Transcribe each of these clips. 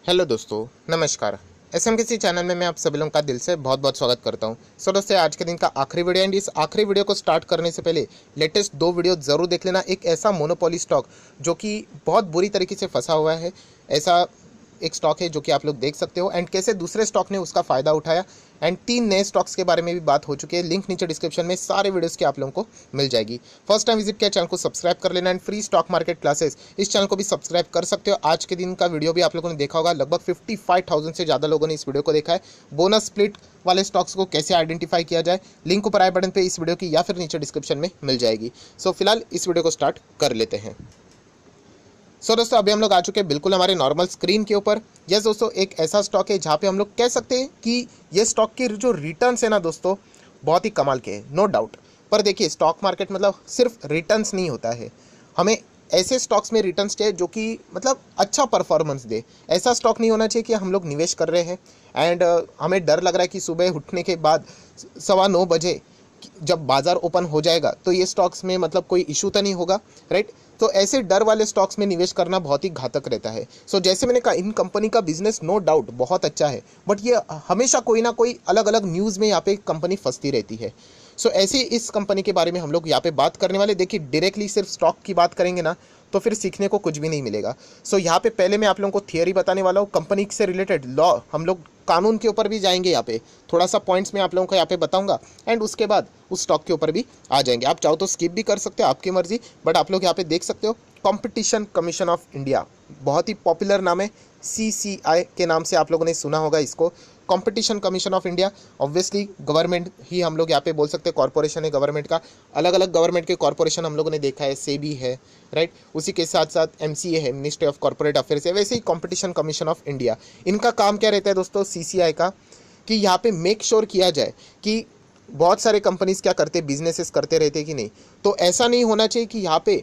Hello दोस्तों, नमस्कार। SMKC channel में मैं आप सभी लोगों का दिल से बहुत बहुत स्वागत करता हूं। सो दोस्तों, आज के दिन का आखिरी वीडियो एंड इस आखिरी वीडियो को स्टार्ट करने से पहले लेटेस्ट दो वीडियो ज़रूर देख लेना। एक ऐसा मोनोपोली स्टॉक जो कि बहुत बुरी तरीके से फंसा हुआ है, ऐसा एक स्टॉक है जो कि आप लोग देख सकते हो, एंड कैसे दूसरे स्टॉक ने उसका फ़ायदा उठाया, एंड 3 नए स्टॉक्स के बारे में भी बात हो चुकी है। लिंक नीचे डिस्क्रिप्शन में सारे वीडियोस की आप लोगों को मिल जाएगी। फर्स्ट टाइम विजिट किया चैनल को सब्सक्राइब कर लेना, and free stock market classes इस चैनल को भी सब्सक्राइब कर सकते हो। आज के दिन का वीडियो भी आप लोगों ने देखा होगा, लगभग 55,000 से ज़्यादा लोगों ने इस वीडियो को देखा है। बोनस स्प्लिट वाले स्टॉक्स को कैसे आइडेंटिफाई किया जाए, लिंक ऊपर आई बटन पे इस वीडियो की या फिर नीचे डिस्क्रिप्शन में मिल जाएगी। सो फिलहाल इस वीडियो को स्टार्ट कर लेते हैं। दोस्तों, अभी हम लोग आ चुके हैं बिल्कुल हमारे नॉर्मल स्क्रीन के ऊपर। यस दोस्तों, एक ऐसा स्टॉक है जहाँ पे हम लोग कह सकते हैं कि ये स्टॉक के जो रिटर्न्स है ना दोस्तों, बहुत ही कमाल के हैं, नो डाउट। पर देखिए, स्टॉक मार्केट मतलब सिर्फ रिटर्न्स नहीं होता है, हमें ऐसे स्टॉक्स में रिटर्न्स चाहिए जो कि मतलब अच्छा परफॉर्मेंस दे। ऐसा स्टॉक नहीं होना चाहिए कि हम लोग निवेश कर रहे हैं एंड हमें डर लग रहा है कि सुबह उठने के बाद 9:15 बजे जब बाज़ार ओपन हो जाएगा तो ये स्टॉक्स में मतलब कोई इशू तो नहीं होगा, राइट। तो ऐसे डर वाले स्टॉक्स में निवेश करना बहुत ही घातक रहता है। सो जैसे मैंने कहा, इन कंपनी का बिजनेस नो डाउट बहुत अच्छा है, बट ये हमेशा कोई ना कोई अलग अलग न्यूज़ में यहाँ पे कंपनी फंसती रहती है। सो ऐसे इस कंपनी के बारे में हम लोग यहाँ पे बात करने वाले। देखिए, डायरेक्टली सिर्फ स्टॉक की बात करेंगे ना तो फिर सीखने को कुछ भी नहीं मिलेगा। सो यहाँ पे पहले मैं आप लोगों को थियरी बताने वाला हूँ, कंपनी से रिलेटेड लॉ, हम लोग कानून के ऊपर भी जाएंगे। यहाँ पे थोड़ा सा पॉइंट्स मैं आप लोगों को यहाँ पे बताऊंगा, एंड उसके बाद उस स्टॉक के ऊपर भी आ जाएंगे। आप चाहो तो स्किप भी कर सकते हो, आपकी मर्जी, बट आप लोग यहाँ पे देख सकते हो कंपटीशन कमीशन ऑफ इंडिया, बहुत ही पॉपुलर नाम है। सीसीआई के नाम से आप लोगों ने सुना होगा इसको, competition commission of India. Obviously government ही हम लोग यहाँ पे बोल सकते हैं, कॉर्पोरेशन है गवर्नमेंट का। अलग अलग गवर्नमेंट के कॉर्पोरेशन हम लोगों ने देखा है, सेबी है, राइट। उसी के साथ साथ एमसीए है, मिनिस्ट्री ऑफ कॉर्पोरेट अफेयर्स है। वैसे ही कंपटीशन कमीशन ऑफ इंडिया, इनका काम क्या रहता है दोस्तों, सीसीआई का, कि यहाँ पे मेक श्योर किया जाए कि बहुत सारे कंपनीज क्या करते, बिजनेसेस करते रहते कि नहीं। तो ऐसा नहीं होना चाहिए कि यहाँ पे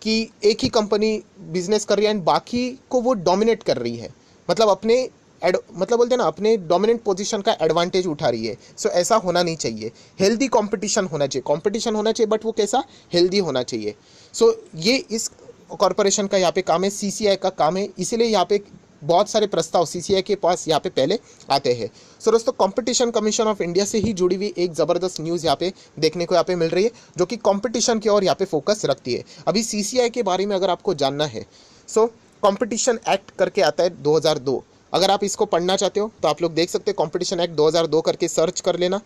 कि एक ही कंपनी बिजनेस कर रही है एंड बाकी को वो डोमिनेट कर रही है, मतलब अपने मतलब बोलते हैं ना, अपने डोमिनेंट पोजीशन का एडवांटेज उठा रही है। सो ऐसा होना नहीं चाहिए। हेल्दी कंपटीशन होना चाहिए, कंपटीशन होना चाहिए, बट वो कैसा, हेल्दी होना चाहिए। सो ये इस कॉरपोरेशन का यहाँ पे काम है, सीसीआई का काम है। इसीलिए यहाँ पे बहुत सारे प्रस्ताव सीसीआई के पास यहाँ पे पहले आते हैं। सो दोस्तों, कंपटीशन कमीशन ऑफ इंडिया से ही जुड़ी हुई एक ज़बरदस्त न्यूज़ यहाँ पे देखने को यहाँ पे मिल रही है, जो कि कंपटीशन की ओर यहाँ पे फोकस रखती है। अभी सीसीआई के बारे में अगर आपको जानना है, सो कंपटीशन एक्ट करके आता है 2002। अगर आप इसको पढ़ना चाहते हो तो आप लोग देख सकते हैं, कंपटीशन एक्ट 2002 करके सर्च कर लेना।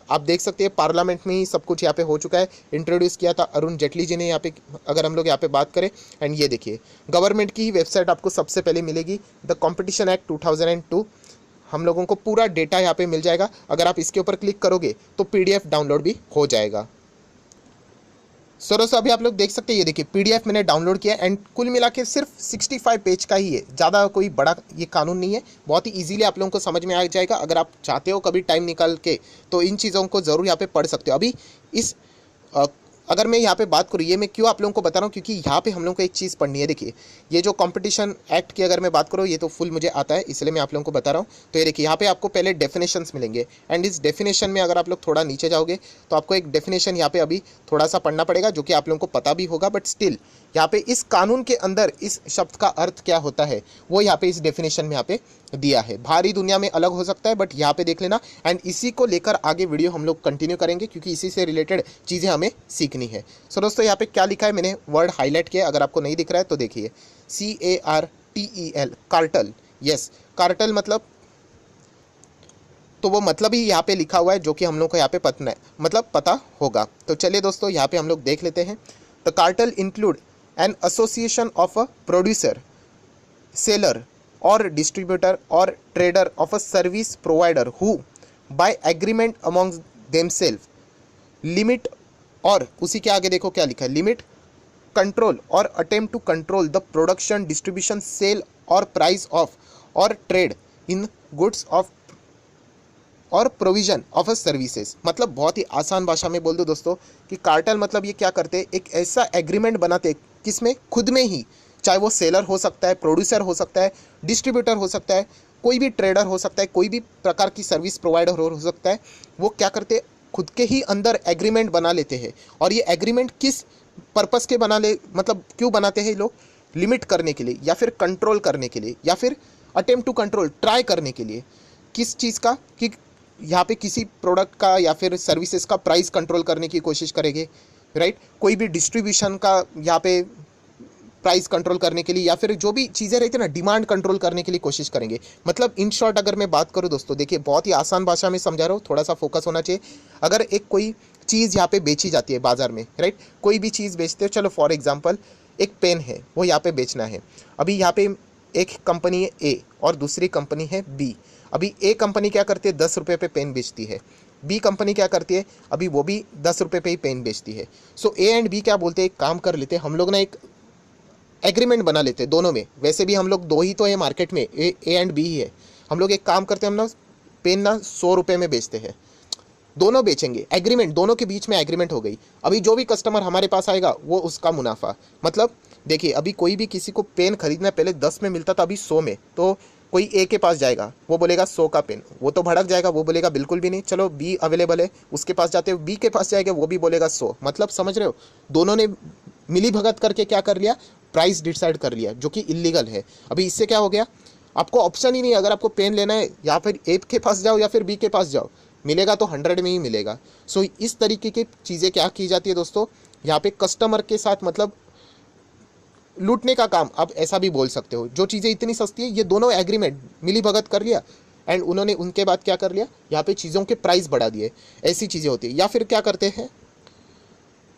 आप देख सकते हैं पार्लियामेंट में ही सब कुछ यहाँ पे हो चुका है। इंट्रोड्यूस किया था अरुण जेटली जी ने यहाँ पे, अगर हम लोग यहाँ पे बात करें। एंड ये देखिए, गवर्नमेंट की ही वेबसाइट आपको सबसे पहले मिलेगी, द कॉम्पिटिशन एक्ट 2002। हम लोगों को पूरा डेटा यहाँ पे मिल जाएगा। अगर आप इसके ऊपर क्लिक करोगे तो पीडीएफ डाउनलोड भी हो जाएगा। सो दोस्तों, अभी आप लोग देख सकते हैं, ये देखिए पीडीएफ मैंने डाउनलोड किया एंड कुल मिला के सिर्फ 65 पेज का ही है, ज़्यादा कोई बड़ा ये कानून नहीं है। बहुत ही इजीली आप लोगों को समझ में आ जाएगा। अगर आप चाहते हो कभी टाइम निकाल के तो इन चीज़ों को ज़रूर यहाँ पे पढ़ सकते हो। अभी इस अगर मैं यहाँ पे बात करूँ, ये मैं क्यों आप लोगों को बता रहा हूँ, क्योंकि यहाँ पे हम लोगों को एक चीज़ पढ़नी है। देखिए, ये जो कंपटीशन एक्ट की अगर मैं बात करूँ, ये तो फुल मुझे आता है, इसलिए मैं आप लोगों को बता रहा हूँ। तो ये देखिए, यहाँ पे आपको पहले डेफिनेशंस मिलेंगे, एंड इस डेफिनेशन में अगर आप लोग थोड़ा नीचे जाओगे तो आपको एक डेफिनेशन यहाँ पे अभी थोड़ा सा पढ़ना पड़ेगा, जो कि आप लोगों को पता भी होगा, बट स्टिल यहाँ पे इस कानून के अंदर इस शब्द का अर्थ क्या होता है वो यहाँ पे इस डेफिनेशन में यहाँ पे दिया है। भारी दुनिया में अलग हो सकता है, बट यहाँ पे देख लेना, एंड इसी को लेकर आगे वीडियो हम लोग कंटिन्यू करेंगे, क्योंकि इसी से रिलेटेड चीज़ें हमें सीखनी है। सो दोस्तों, यहाँ पे क्या लिखा है, मैंने वर्ड हाईलाइट किया, अगर आपको नहीं दिख रहा है तो देखिए, CARTEL, कार्टल। यस, कार्टल मतलब, तो वो मतलब ही यहाँ पे लिखा हुआ है, जो कि हम लोग को यहाँ पे पता है, मतलब पता होगा। तो चलिए दोस्तों, यहाँ पे हम लोग देख लेते हैं। The cartel include an association of a producer, seller or distributor or trader of a service provider who by agreement among themselves limit, और उसी के आगे देखो क्या लिखा है, limit, control or attempt to control the production, distribution, sale or price of or trade in goods of or provision of a services. मतलब बहुत ही आसान भाषा में बोल दो दोस्तों कि कार्टेल मतलब ये क्या करते हैं, एक ऐसा एग्रीमेंट बनाते हैं किसमें, खुद में ही, चाहे वो सेलर हो सकता है, प्रोड्यूसर हो सकता है, डिस्ट्रीब्यूटर हो सकता है, कोई भी ट्रेडर हो सकता है, कोई भी प्रकार की सर्विस प्रोवाइडर हो सकता है। वो क्या करते हैं, खुद के ही अंदर एग्रीमेंट बना लेते हैं। और ये एग्रीमेंट किस पर्पस के बना ले, मतलब क्यों बनाते हैं लोग, लिमिट करने के लिए, या फिर कंट्रोल करने के लिए, या फिर अटेम्प्ट टू कंट्रोल, ट्राई करने के लिए किस चीज़ का, कि यहाँ पे किसी प्रोडक्ट का या फिर सर्विसेज का प्राइस कंट्रोल करने की कोशिश करेंगे, राइट। कोई भी डिस्ट्रीब्यूशन का यहाँ पे प्राइस कंट्रोल करने के लिए, या फिर जो भी चीज़ें रहती है ना डिमांड कंट्रोल करने के लिए कोशिश करेंगे। मतलब इन शॉर्ट अगर मैं बात करूँ दोस्तों, देखिए बहुत ही आसान भाषा में समझा रहा हूँ, थोड़ा सा फोकस होना चाहिए। अगर एक कोई चीज़ यहाँ पे बेची जाती है बाजार में, राइट, कोई भी चीज़ बेचते हो, चलो फॉर एग्जांपल एक पेन है, वो यहाँ पे बेचना है। अभी यहाँ पे एक कंपनी है ए और दूसरी कंपनी है बी। अभी ए कंपनी क्या करती है, 10 रुपये पे पेन बेचती है। बी कंपनी क्या करती है, अभी वो भी 10 रुपये पे ही पेन बेचती है। सो ए एंड बी क्या बोलते हैं, एक काम कर लेते हैं हम लोग ना, एक एग्रीमेंट बना लेते हैं दोनों में। वैसे भी हम लोग दो ही तो है मार्केट में, ए एंड बी ही है। हम लोग एक काम करते हैं, हम ना पेन ना 100 रुपये में बेचते हैं, दोनों बेचेंगे, एग्रीमेंट, दोनों के बीच में एग्रीमेंट हो गई। अभी जो भी कस्टमर हमारे पास आएगा वो उसका मुनाफा। मतलब देखिए, अभी कोई भी किसी को पेन खरीदना पहले 10 में मिलता था, अभी 100 में। तो कोई ए के पास जाएगा, वो बोलेगा 100 का पेन, वो तो भड़क जाएगा, वो बोलेगा बिल्कुल भी नहीं। चलो बी अवेलेबल है, उसके पास जाते हो, बी के पास जाएगा, वो भी बोलेगा 100। मतलब समझ रहे हो, दोनों ने मिली भगत करके क्या कर लिया, प्राइस डिसाइड कर लिया, जो कि इलीगल है। अभी इससे क्या हो गया, आपको ऑप्शन ही नहीं, अगर आपको पेन लेना है या फिर ए के पास जाओ या फिर बी के पास जाओ, मिलेगा तो 100 में ही मिलेगा। सो इस तरीके की चीज़ें क्या की जाती है दोस्तों, यहाँ पे कस्टमर के साथ मतलब लूटने का काम, आप ऐसा भी बोल सकते हो। जो चीज़ें इतनी सस्ती है, ये दोनों एग्रीमेंट मिली भगत कर लिया एंड उन्होंने उनके बाद क्या कर लिया, यहाँ पे चीज़ों के प्राइस बढ़ा दिए। ऐसी चीज़ें होती है। या फिर क्या करते हैं,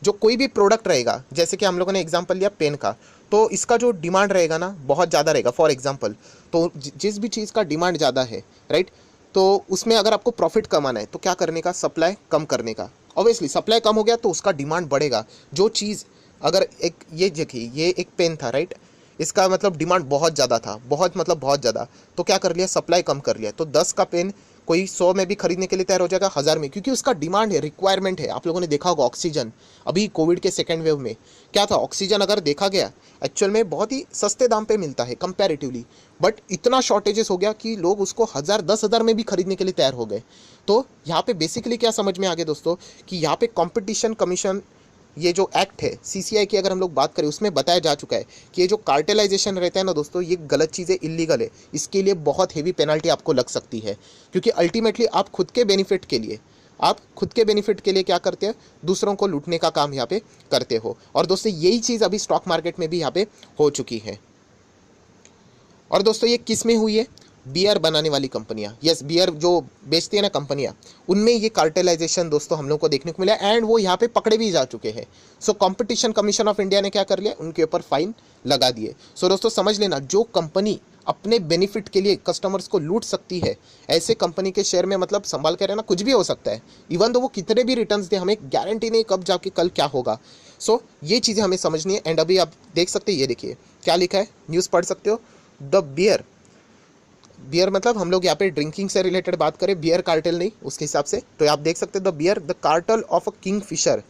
जो कोई भी प्रोडक्ट रहेगा, जैसे कि हम लोगों ने एग्जांपल लिया पेन का, तो इसका जो डिमांड रहेगा ना बहुत ज़्यादा रहेगा फॉर एग्जांपल। तो जिस भी चीज़ का डिमांड ज़्यादा है, राइट, तो उसमें अगर आपको प्रॉफिट कमाना है तो क्या करने का, सप्लाई कम करने का। ऑब्वियसली सप्लाई कम हो गया तो उसका डिमांड बढ़ेगा। जो चीज़ अगर एक, ये देखिए ये एक पेन था, राइट, इसका मतलब डिमांड बहुत ज़्यादा था, बहुत मतलब बहुत ज़्यादा, तो क्या कर लिया, सप्लाई कम कर लिया। तो 10 का पेन कोई 100 में भी खरीदने के लिए तैयार हो जाएगा, 1000 में, क्योंकि उसका डिमांड है, रिक्वायरमेंट है। आप लोगों ने देखा होगा ऑक्सीजन, अभी कोविड के सेकेंड वेव में क्या था, ऑक्सीजन अगर देखा गया एक्चुअल में बहुत ही सस्ते दाम पे मिलता है कंपैरेटिवली, बट इतना शॉर्टेजेस हो गया कि लोग उसको 1000 10,000 में भी खरीदने के लिए तैयार हो गए। तो यहाँ पे बेसिकली क्या समझ में आ गया दोस्तों, कि यहाँ पे कॉम्पिटिशन कमीशन, ये जो एक्ट है सीसीआई की अगर हम लोग बात करें, उसमें बताया जा चुका है कि ये जो कार्टेलाइजेशन रहता है ना दोस्तों, ये गलत चीज़ है, इलीगल है। इसके लिए बहुत हेवी पेनल्टी आपको लग सकती है, क्योंकि अल्टीमेटली आप खुद के बेनिफिट के लिए, क्या करते हैं, दूसरों को लूटने का काम यहाँ पे करते हो। और दोस्तों यही चीज़ अभी स्टॉक मार्केट में भी यहाँ पे हो चुकी है। और दोस्तों ये किस में हुई है, बियर बनाने वाली कंपनियां, यस, बियर जो बेचती है ना कंपनियां, उनमें ये कार्टेलाइजेशन दोस्तों हम लोग को देखने को मिला एंड वो यहाँ पे पकड़े भी जा चुके हैं। So competition commission of India ने क्या कर लिया, उनके ऊपर फाइन लगा दिए। सो दोस्तों समझ लेना, जो कंपनी अपने बेनिफिट के लिए कस्टमर्स को लूट सकती है, ऐसे कंपनी के शेयर में मतलब संभाल के रहना, कुछ भी हो सकता है। इवन तो वो कितने भी रिटर्न्स दे, हमें गारंटी नहीं कब जाके कल क्या होगा। सो ये चीज़ें हमें समझनी है। एंड अभी आप देख सकते हैं, ये देखिए क्या लिखा है, न्यूज़ पढ़ सकते हो, द बियर मतलब हम लोग यहाँ पे ड्रिंकिंग से रिलेटेड बात करें, बियर कार्टेल नहीं, उसके हिसाब से तो आप देख सकते हैं, the beer the cartel of a Kingfisher,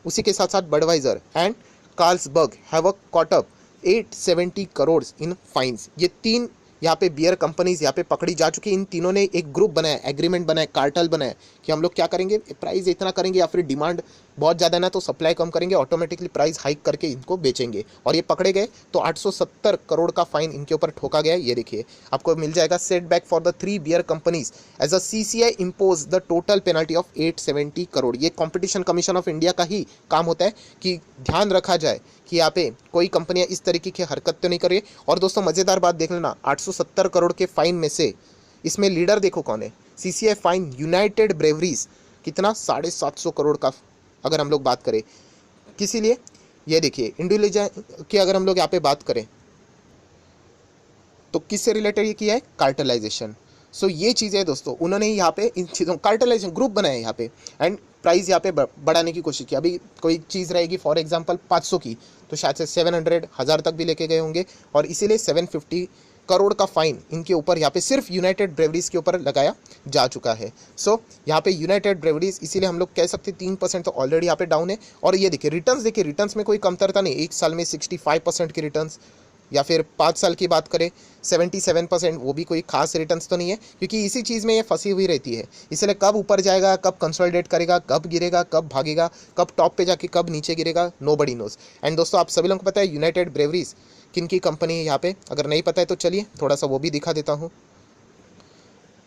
उसी के साथ साथ Budweiser and Carlsberg have caught up 870 crore in fines. ये तीन यहाँ पे बियर कंपनीज यहाँ पे पकड़ी जा चुकी। इन तीनों ने एक ग्रुप बनाया, एग्रीमेंट बनाया, कार्टेल बनाया कि हम लोग क्या करेंगे, प्राइस इतना करेंगे या फिर डिमांड बहुत ज़्यादा ना तो सप्लाई कम करेंगे, ऑटोमेटिकली प्राइस हाइक करके इनको बेचेंगे। और ये पकड़े गए तो 870 करोड़ का फाइन इनके ऊपर ठोका गया है। ये देखिए आपको मिल जाएगा, set back for the 3 beer companies as a CCI impose the total penalty of 870 crore. ये कॉम्पिटिशन कमीशन ऑफ इंडिया का ही काम होता है कि ध्यान रखा जाए कि यहाँ पे कोई कंपनियां इस तरीके की हरकत तो नहीं कर रही है। और दोस्तों मज़ेदार बात देख लेना, 870 करोड़ के फाइन में से इसमें लीडर देखो कौन है, सीसीआई फाइन यूनाइटेड ब्रेवरीज, कितना 750 करोड़ का अगर हम लोग बात करें किसी लिए। ये देखिए इंडिविजुअल की अगर हम लोग यहाँ पे बात करें तो किससे रिलेटेड ये किया है, कार्टेलाइजेशन। सो ये चीज़ है दोस्तों, उन्होंने यहाँ पे इन चीज़ों कार्टेलाइजेशन ग्रुप बनाया यहाँ पे एंड प्राइस यहाँ पे बढ़ाने की कोशिश की। अभी कोई चीज़ रहेगी फॉर एग्जांपल 500 की, तो शायद से 700 1000 तक भी लेके गए होंगे, और इसीलिए 750 करोड़ का फाइन इनके ऊपर यहाँ पे सिर्फ यूनाइटेड ब्रेवरीज के ऊपर लगाया जा चुका है। सो यहाँ पे यूनाइटेड ब्रेवरीज, इसीलिए हम लोग कह सकते हैं 3% तो ऑलरेडी यहाँ पे डाउन है। और ये देखिए रिटर्न्स में कोई कमतरता नहीं, एक साल में 65% की रिटर्न्स, या फिर 5 साल की बात करें 77%, वो भी कोई खास रिटर्न्स तो नहीं है, क्योंकि इसी चीज़ में ये फंसी हुई रहती है। इसलिए कब ऊपर जाएगा, कब कंसोलिडेट करेगा, कब गिरेगा, कब भागेगा, कब टॉप पे जाके कब नीचे गिरेगा, नोबडी नोज। एंड दोस्तों आप सभी लोगों को पता है यूनाइटेड ब्रेवरीज किन की कंपनी है यहाँ पे, अगर नहीं पता है तो चलिए थोड़ा सा वो भी दिखा देता हूँ।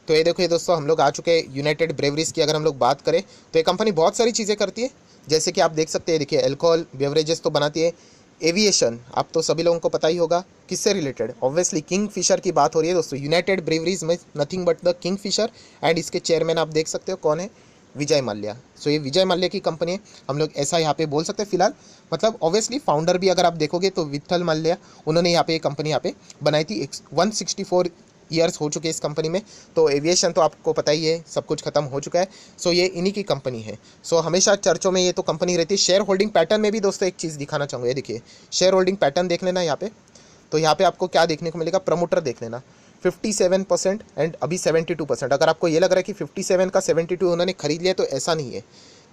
तो ये देखो ये दोस्तों, हम लोग आ चुके हैं यूनाइटेड ब्रेवरीज की। अगर हम लोग बात करें तो ये कंपनी बहुत सारी चीज़ें करती है, जैसे कि आप देख सकते हैं, देखिए अल्कोहल बेवरेजेस तो बनाती है। एविएशन आप तो सभी लोगों को पता ही होगा, किससे रिलेटेड, ऑब्वियसली किंग फिशर की बात हो रही है दोस्तों। यूनाइटेड ब्रेवरीज में nothing but the Kingfisher, and इसके चेयरमैन आप देख सकते हो कौन है, विजय माल्या। सो ये विजय माल्या की कंपनी है, हम लोग ऐसा यहाँ पे बोल सकते हैं फिलहाल। मतलब ऑब्वियसली फाउंडर भी अगर आप देखोगे तो विठल माल्या, उन्होंने यहाँ पे ये कंपनी यहाँ पे बनाई थी। 164 ईयर्स हो चुके हैं इस कंपनी में। तो एविएशन तो आपको पता ही है, सब कुछ खत्म हो चुका है। सो ये इन्हीं की कंपनी है। सो हमेशा चर्चों में ये तो कंपनी रहती है। शेयर होल्डिंग पैटर्न में भी दोस्तों एक चीज़ दिखाना चाहूँगा, ये देखिए शेयर होल्डिंग पैटर्न देख लेना यहाँ पे। तो यहाँ पे आपको क्या देखने को मिलेगा, प्रमोटर देख लेना 57% एंड अभी 72%। अगर आपको ये लग रहा है कि 57 का 72 उन्होंने खरीद लिया, तो ऐसा नहीं है।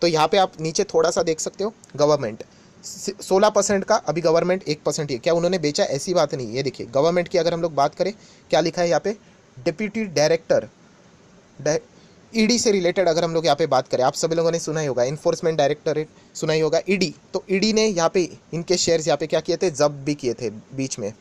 तो यहाँ पे आप नीचे थोड़ा सा देख सकते हो, गवर्नमेंट 16% का, अभी गवर्नमेंट 1% ही है। क्या उन्होंने बेचा, ऐसी बात नहीं। ये देखिए गवर्नमेंट की अगर हम लोग बात करें, क्या लिखा है यहाँ पे, डिप्यूटी डायरेक्टर ईडी से रिलेटेड अगर हम लोग यहाँ पे बात करें, आप सभी लोगों ने सुना ही होगा, इन्फोर्समेंट डायरेक्टरेट सुना ही होगा, ईडी। तो ईडी ने यहाँ पे इनके शेयर्स यहाँ पे क्या किए थे, जब्त भी किए थे बीच में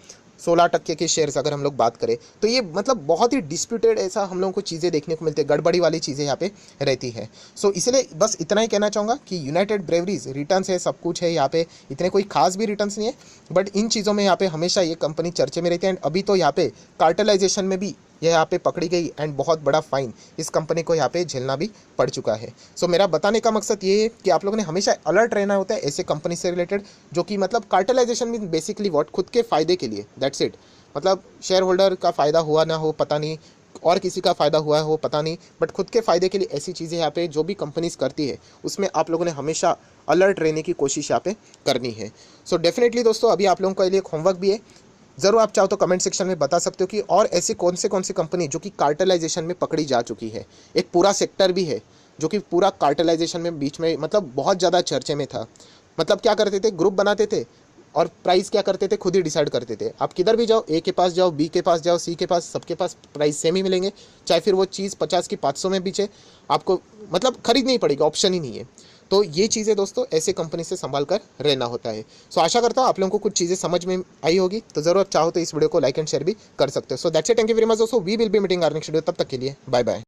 16% के शेयर्स अगर हम लोग बात करें। तो ये मतलब बहुत ही डिस्प्यूटेड ऐसा हम लोगों को चीज़ें देखने को मिलती है, गड़बड़ी वाली चीज़ें यहाँ पे रहती है। सो इसलिए बस इतना ही कहना चाहूँगा कि यूनाइटेड ब्रेवरीज रिटर्न्स है, सब कुछ है यहाँ पे, इतने कोई खास भी रिटर्न्स नहीं है, बट इन चीज़ों में यहाँ पे हमेशा ये कंपनी चर्चे में रहती है। एंड अभी तो यहाँ पे कार्टेलाइजेशन में भी ये यहाँ पे पकड़ी गई, एंड बहुत बड़ा फाइन इस कंपनी को यहाँ पे झेलना भी पड़ चुका है। सो मेरा बताने का मकसद ये है कि आप लोगों ने हमेशा अलर्ट रहना होता है ऐसे कंपनी से रिलेटेड, जो कि मतलब कार्टेलाइजेशन मीन बेसिकली व्हाट, खुद के फ़ायदे के लिए, दैट्स इट। मतलब शेयर होल्डर का फ़ायदा हुआ ना हो पता नहीं, और किसी का फ़ायदा हुआ हो पता नहीं, बट खुद के फ़ायदे के लिए ऐसी चीज़ें यहाँ पे जो भी कंपनीज करती है, उसमें आप लोगों ने हमेशा अलर्ट रहने की कोशिश यहाँ पे करनी है। सो डेफिनेटली दोस्तों, अभी आप लोगों के लिए एक होमवर्क भी है, ज़रूर आप चाहो तो कमेंट सेक्शन में बता सकते हो कि और ऐसे कौन से कंपनी जो कि कार्टेलाइजेशन में पकड़ी जा चुकी है। एक पूरा सेक्टर भी है जो कि पूरा कार्टेलाइजेशन में बीच में मतलब बहुत ज़्यादा चर्चे में था। मतलब क्या करते थे, ग्रुप बनाते थे और प्राइस क्या करते थे, खुद ही डिसाइड करते थे। आप किधर भी जाओ, ए के पास जाओ, बी के पास जाओ, सी के पास, सबके पास प्राइस सेम ही मिलेंगे, चाहे फिर वो चीज़ 50 की 500 में बेचे, आपको मतलब खरीदनी ही पड़ेगी, ऑप्शन ही नहीं है। तो ये चीज़ें दोस्तों ऐसे कंपनी से संभाल कर रहना होता है। सो आशा करता हूँ आप लोगों को कुछ चीज़ें समझ में आई होगी। तो ज़रूर आप चाहो तो इस वीडियो को लाइक एंड शेयर भी कर सकते हो। So that's it, thank you very much दोस्तों, we will be meeting our next video. तब तक के लिए बाय बाय।